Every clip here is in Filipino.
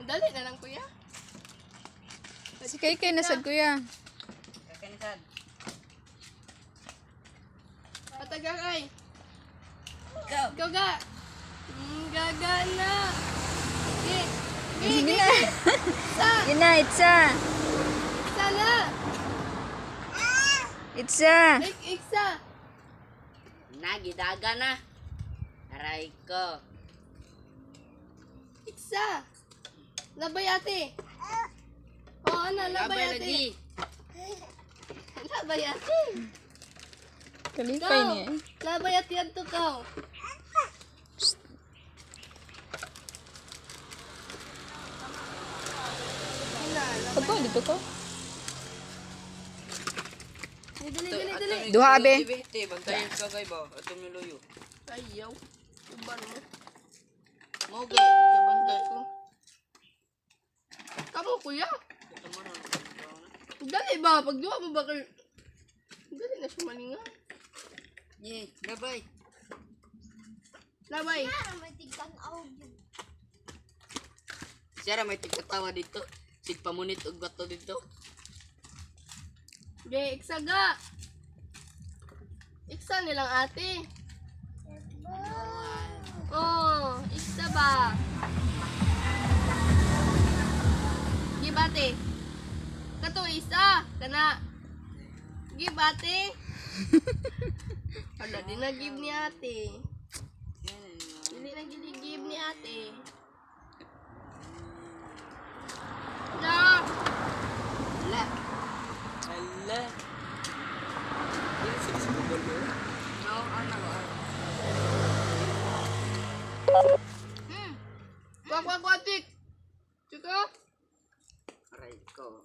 Dali na lang kuya. Si Kay nasad kuya. Kakansan. Pataga kay. Go. Ikaw ga. Gaga na. Sige na. Isa. Yun na, itsa. Isa na. Itsa. Isa. Nagidaga na. Aray ko. Isa. Labay ate. Oo, ano, labay ate. lagi. Labay ate. Kalipay niya eh. Labay ate yan to ka. Pagko, dito ko. Dali. Duha, abe. Bantayan ka kay ba? Atong niluyo. Ayaw. Uban mo. Moga. Kabantay ko. Kamu kuya. Ito mo ron. Dali ba? Pagduwa mo ba kayo? Dali na siya malinga. Ye, gabay. Labay. Siyara may tigkatawa dito. Sig pamunit og bato dito. Okay, iksaga. Iksa nilang ate. Oh, iksa ba? Gibate. Kato isa. Kana. Gibate. Wala din nag-give ni ate. Hindi na give ni ate. Ja. Ala. Ala. Ini sih sebubul mo. No, ano ba? Kuak, tik. Cukup. Aray ko.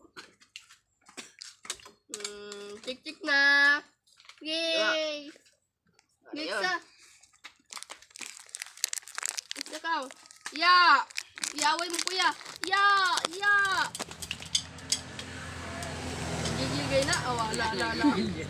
Cik na. Yay. Bisa. Bisa kau. Ya. Yaway mo kuya. Ya. Gigil gay na. Oh, la. Gigil.